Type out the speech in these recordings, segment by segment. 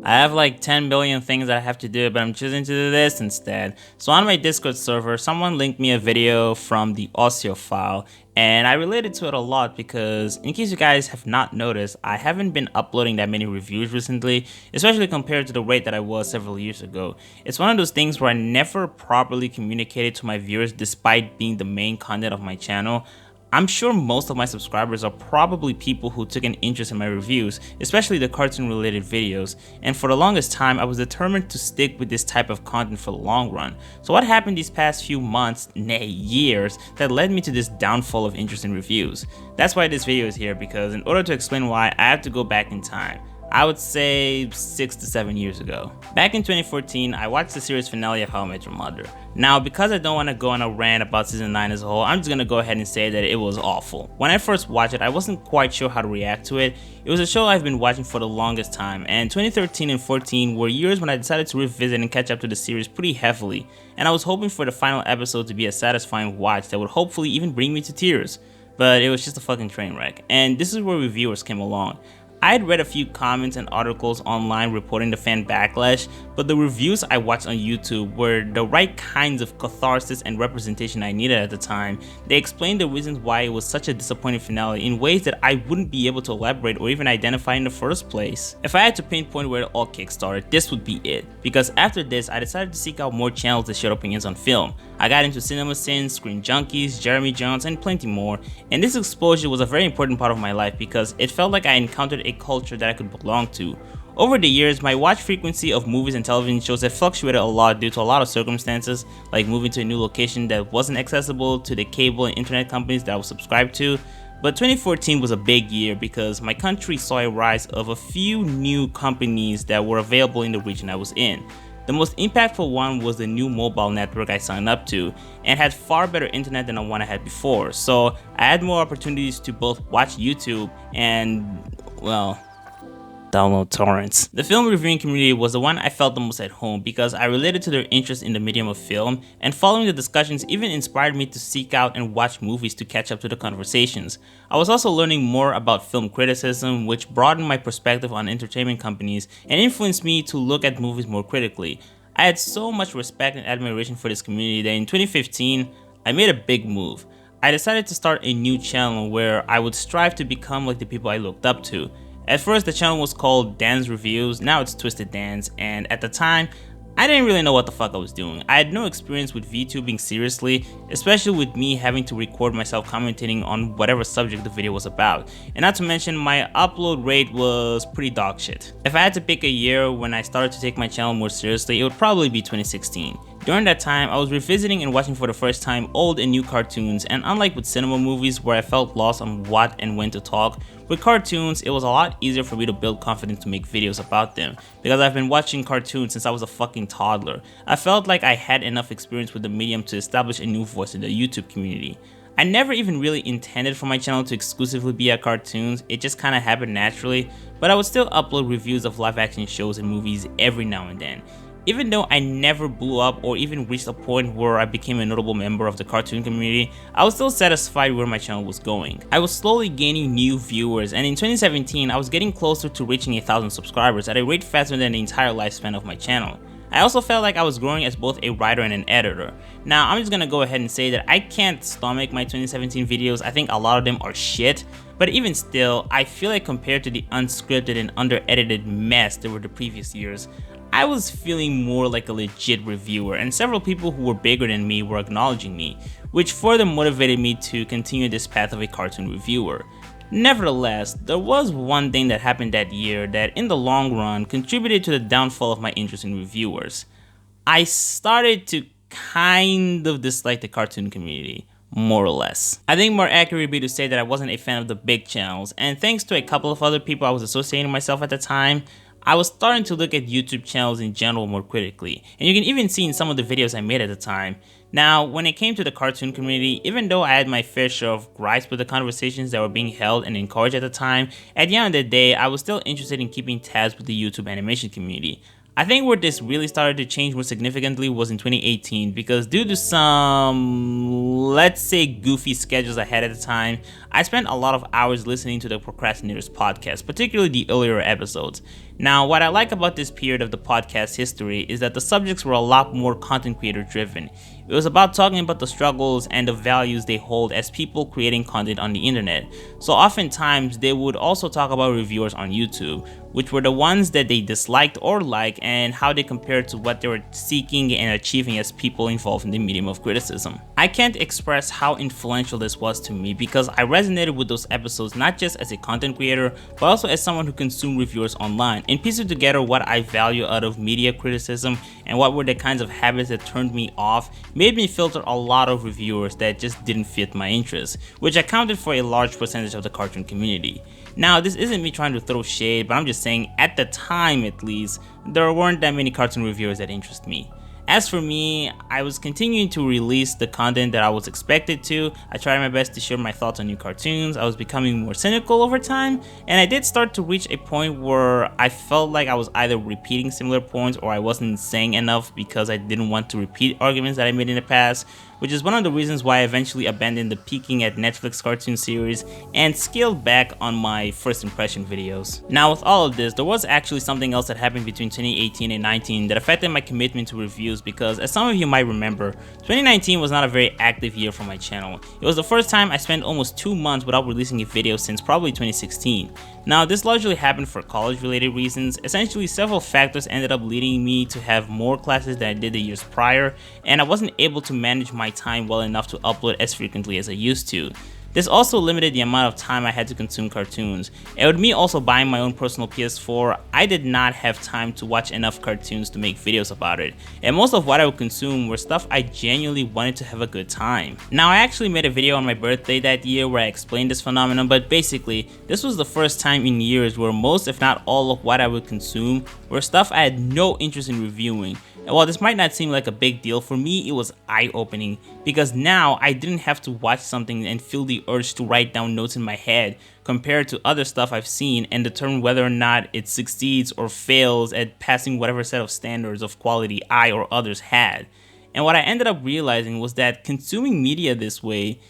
I have like 10 billion things that I have to do, but I'm choosing to do this instead. So on my Discord server, someone linked me a video from the Osteophile, and I related to it a lot because, in case you guys have not noticed, I haven't been uploading that many reviews recently, especially compared to the rate that I was several years ago. It's one of those things where I never properly communicated to my viewers despite being the main content of my channel. I'm sure most of my subscribers are probably people who took an interest in my reviews, especially the cartoon related videos, and for the longest time I was determined to stick with this type of content for the long run. So what happened these past few months, nay years, that led me to this downfall of interest in reviews? That's why this video is here, because in order to explain why, I have to go back in time. I would say 6 to 7 years ago. Back in 2014, I watched the series finale of How I Met Your Mother. Now, because I don't want to go on a rant about season 9 as a whole, I'm just gonna go ahead and say that it was awful. When I first watched it, I wasn't quite sure how to react to it. It was a show I've been watching for the longest time, and 2013 and 14 were years when I decided to revisit and catch up to the series pretty heavily, and I was hoping for the final episode to be a satisfying watch that would hopefully even bring me to tears. But it was just a fucking train wreck, and this is where reviewers came along. I had read a few comments and articles online reporting the fan backlash, but the reviews I watched on YouTube were the right kinds of catharsis and representation I needed at the time. They explained the reasons why it was such a disappointing finale in ways that I wouldn't be able to elaborate or even identify in the first place. If I had to pinpoint where it all kickstarted, this would be it, because after this I decided to seek out more channels that shared opinions on film. I got into CinemaSins, Screen Junkies, Jeremy Jones, and plenty more, and this exposure was a very important part of my life because it felt like I encountered a culture that I could belong to. Over the years, my watch frequency of movies and television shows have fluctuated a lot due to a lot of circumstances, like moving to a new location that wasn't accessible to the cable and internet companies that I was subscribed to. But 2014 was a big year because my country saw a rise of a few new companies that were available in the region I was in. The most impactful one was the new mobile network I signed up to, and had far better internet than the one I had before, so I had more opportunities to both watch YouTube and, well, download torrents. The film reviewing community was the one I felt the most at home because I related to their interest in the medium of film, and following the discussions even inspired me to seek out and watch movies to catch up to the conversations. I was also learning more about film criticism, which broadened my perspective on entertainment companies and influenced me to look at movies more critically. I had so much respect and admiration for this community that in 2015, I made a big move. I decided to start a new channel where I would strive to become like the people I looked up to. At first, the channel was called Dan's Reviews, now it's Twisted Dan's, and at the time, I didn't really know what the fuck I was doing. I had no experience with VTubing seriously, especially with me having to record myself commentating on whatever subject the video was about, and not to mention my upload rate was pretty dog shit. If I had to pick a year when I started to take my channel more seriously, it would probably be 2016. During that time, I was revisiting and watching for the first time old and new cartoons, and unlike with cinema movies where I felt lost on what and when to talk, with cartoons it was a lot easier for me to build confidence to make videos about them, because I've been watching cartoons since I was a fucking toddler. I felt like I had enough experience with the medium to establish a new voice in the YouTube community. I never even really intended for my channel to exclusively be at cartoons, it just kinda happened naturally, but I would still upload reviews of live action shows and movies every now and then. Even though I never blew up or even reached a point where I became a notable member of the cartoon community, I was still satisfied where my channel was going. I was slowly gaining new viewers, and in 2017 I was getting closer to reaching 1,000 subscribers at a rate faster than the entire lifespan of my channel. I also felt like I was growing as both a writer and an editor. Now I'm just gonna go ahead and say that I can't stomach my 2017 videos. I think a lot of them are shit, but even still, I feel like compared to the unscripted and under-edited mess that were the previous years, I was feeling more like a legit reviewer, and several people who were bigger than me were acknowledging me, which further motivated me to continue this path of a cartoon reviewer. Nevertheless, there was one thing that happened that year that in the long run contributed to the downfall of my interest in reviewers. I started to kind of dislike the cartoon community, more or less. I think more accurate would be to say that I wasn't a fan of the big channels, and thanks to a couple of other people I was associating myself at the time, I was starting to look at YouTube channels in general more critically, and you can even see in some of the videos I made at the time. Now, when it came to the cartoon community, even though I had my fair share of gripes with the conversations that were being held and encouraged at the time, at the end of the day, I was still interested in keeping tabs with the YouTube animation community. I think where this really started to change more significantly was in 2018 because due to some, let's say, goofy schedules I had at the time, I spent a lot of hours listening to the Procrastinators podcast, particularly the earlier episodes. Now, what I like about this period of the podcast history is that the subjects were a lot more content creator driven. It was about talking about the struggles and the values they hold as people creating content on the internet. So oftentimes they would also talk about reviewers on YouTube, which were the ones that they disliked or liked and how they compared to what they were seeking and achieving as people involved in the medium of criticism. I can't express how influential this was to me because I resonated with those episodes not just as a content creator, but also as someone who consumed reviewers online and piecing together what I value out of media criticism and what were the kinds of habits that turned me off made me filter a lot of reviewers that just didn't fit my interests, which accounted for a large percentage of the cartoon community. Now, this isn't me trying to throw shade, but I'm just saying at the time at least, there weren't that many cartoon reviewers that interest me. As for me, I was continuing to release the content that I was expected to. I tried my best to share my thoughts on new cartoons. I was becoming more cynical over time, and I did start to reach a point where I felt like I was either repeating similar points or I wasn't saying enough because I didn't want to repeat arguments that I made in the past, which is one of the reasons why I eventually abandoned the peeking at Netflix cartoon series and scaled back on my first impression videos. Now with all of this, there was actually something else that happened between 2018 and 2019 that affected my commitment to reviews because, as some of you might remember, 2019 was not a very active year for my channel. It was the first time I spent almost 2 months without releasing a video since probably 2016. Now this largely happened for college related reasons. Essentially several factors ended up leading me to have more classes than I did the years prior, and I wasn't able to manage my time well enough to upload as frequently as I used to. This also limited the amount of time I had to consume cartoons, and with me also buying my own personal PS4, I did not have time to watch enough cartoons to make videos about it, and most of what I would consume were stuff I genuinely wanted to have a good time. Now I actually made a video on my birthday that year where I explained this phenomenon, but basically, this was the first time in years where most if not all of what I would consume were stuff I had no interest in reviewing. And while this might not seem like a big deal, for me it was eye-opening because now I didn't have to watch something and feel the urge to write down notes in my head compared to other stuff I've seen and determine whether or not it succeeds or fails at passing whatever set of standards of quality I or others had. And what I ended up realizing was that consuming media this way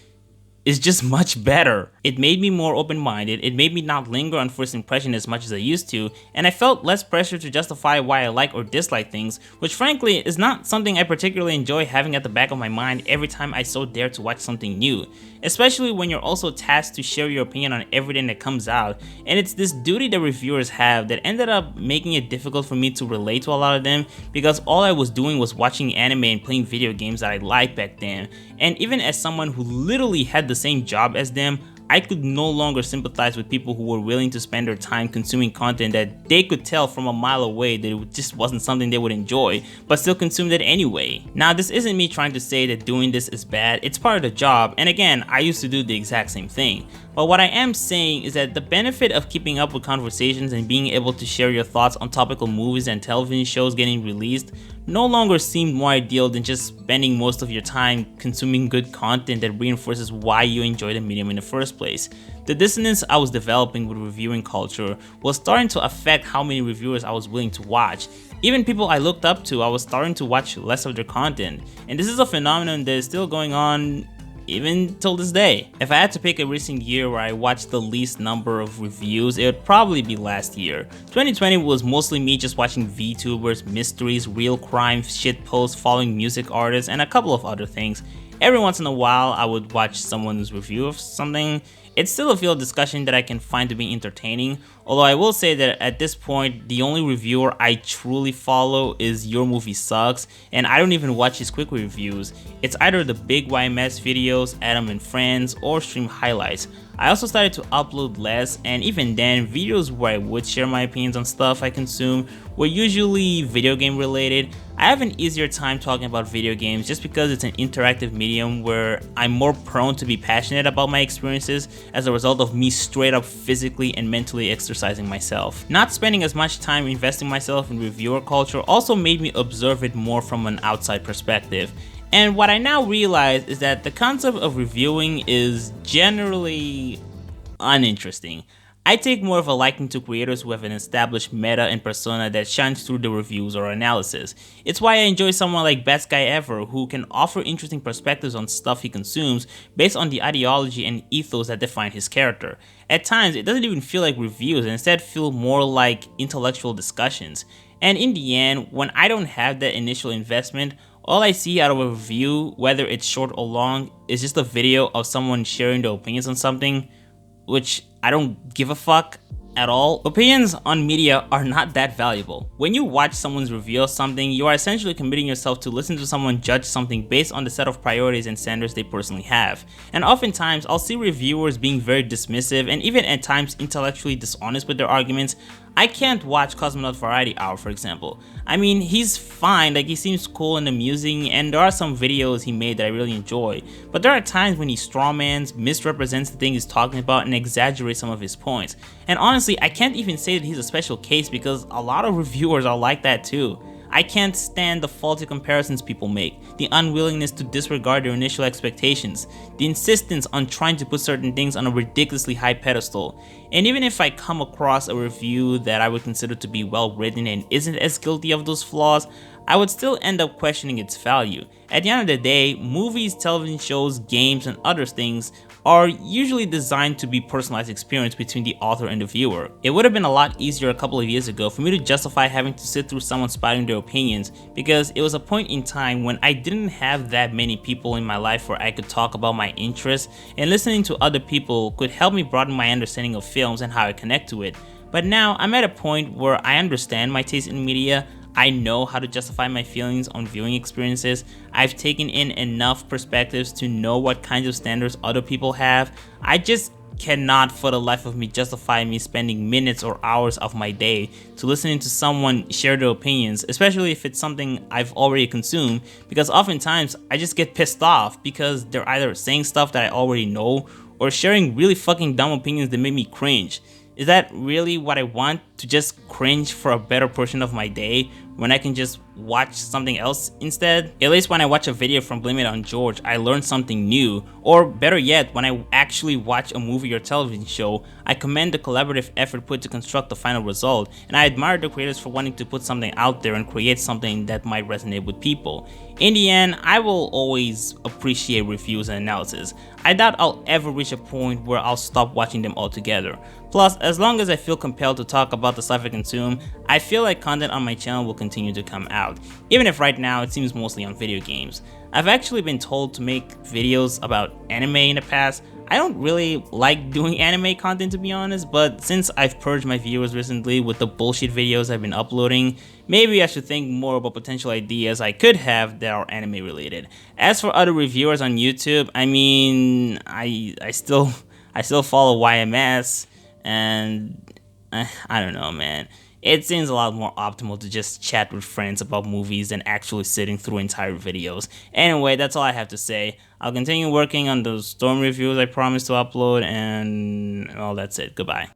is just much better. It made me more open-minded, it made me not linger on first impression as much as I used to, and I felt less pressure to justify why I like or dislike things, which frankly is not something I particularly enjoy having at the back of my mind every time I so dare to watch something new, especially when you're also tasked to share your opinion on everything that comes out, and it's this duty that reviewers have that ended up making it difficult for me to relate to a lot of them because all I was doing was watching anime and playing video games that I liked back then, and even as someone who literally had the same job as them, I could no longer sympathize with people who were willing to spend their time consuming content that they could tell from a mile away that it just wasn't something they would enjoy, but still consumed it anyway. Now this isn't me trying to say that doing this is bad, it's part of the job, and again, I used to do the exact same thing. But what I am saying is that the benefit of keeping up with conversations and being able to share your thoughts on topical movies and television shows getting released no longer seemed more ideal than just spending most of your time consuming good content that reinforces why you enjoy the medium in the first place. The dissonance I was developing with reviewing culture was starting to affect how many reviewers I was willing to watch. Even people I looked up to, I was starting to watch less of their content. And this is a phenomenon that is still going on even till this day. If I had to pick a recent year where I watched the least number of reviews, it would probably be last year. 2020 was mostly me just watching VTubers, mysteries, real crime, shitposts, following music artists, and a couple of other things. Every once in a while, I would watch someone's review of something. It's still a field of discussion that I can find to be entertaining, although I will say that at this point, the only reviewer I truly follow is Your Movie Sucks, and I don't even watch his quick reviews. It's either the Big YMS videos, Adam and Friends, or stream highlights. I also started to upload less, and even then, videos where I would share my opinions on stuff I consume were usually video game related. I have an easier time talking about video games just because it's an interactive medium where I'm more prone to be passionate about my experiences as a result of me straight up physically and mentally exercising myself. Not spending as much time investing myself in reviewer culture also made me observe it more from an outside perspective. And what I now realize is that the concept of reviewing is generally uninteresting. I take more of a liking to creators who have an established meta and persona that shines through the reviews or analysis. It's why I enjoy someone like Best Guy Ever, who can offer interesting perspectives on stuff he consumes based on the ideology and ethos that define his character. At times, it doesn't even feel like reviews and instead feel more like intellectual discussions. And in the end, when I don't have that initial investment, all I see out of a review, whether it's short or long, is just a video of someone sharing their opinions on something, which I don't give a fuck at all. Opinions on media are not that valuable. When you watch someone's review of something, you are essentially committing yourself to listen to someone judge something based on the set of priorities and standards they personally have. And oftentimes, I'll see reviewers being very dismissive and even at times intellectually dishonest with their arguments. I can't watch Cosmonaut Variety Hour, for example. I mean, he's fine, like he seems cool and amusing, and there are some videos he made that I really enjoy, but there are times when he strawmans, misrepresents the thing he's talking about, and exaggerates some of his points. And honestly, I can't even say that he's a special case because a lot of reviewers are like that too. I can't stand the faulty comparisons people make, the unwillingness to disregard their initial expectations, the insistence on trying to put certain things on a ridiculously high pedestal. And even if I come across a review that I would consider to be well written and isn't as guilty of those flaws, I would still end up questioning its value. At the end of the day, movies, television shows, games, and other things are usually designed to be personalized experience between the author and the viewer. It would have been a lot easier a couple of years ago for me to justify having to sit through someone spouting their opinions because it was a point in time when I didn't have that many people in my life where I could talk about my interests, and listening to other people could help me broaden my understanding of films and how I connect to it. But now I'm at a point where I understand my taste in media. I know how to justify my feelings on viewing experiences. I've taken in enough perspectives to know what kinds of standards other people have. I just cannot for the life of me justify me spending minutes or hours of my day to listening to someone share their opinions, especially if it's something I've already consumed, because oftentimes I just get pissed off because they're either saying stuff that I already know or sharing really fucking dumb opinions that make me cringe. Is that really what I want? To just cringe for a better portion of my day when I can just watch something else instead? At least when I watch a video from Blame It On George, I learn something new. Or better yet, when I actually watch a movie or television show, I commend the collaborative effort put to construct the final result, and I admire the creators for wanting to put something out there and create something that might resonate with people. In the end, I will always appreciate reviews and analysis. I doubt I'll ever reach a point where I'll stop watching them altogether. Plus, as long as I feel compelled to talk about the stuff I consume, I feel like content on my channel will continue to come out, even if right now it seems mostly on video games. I've actually been told to make videos about anime in the past. I don't really like doing anime content, to be honest, but since I've purged my viewers recently with the bullshit videos I've been uploading, maybe I should think more about potential ideas I could have that are anime related. As for other reviewers on YouTube, I mean, I still follow YMS, and I don't know, man. It seems a lot more optimal to just chat with friends about movies than actually sitting through entire videos. Anyway, that's all I have to say. I'll continue working on those Storm reviews I promised to upload, and well, that's it. Goodbye.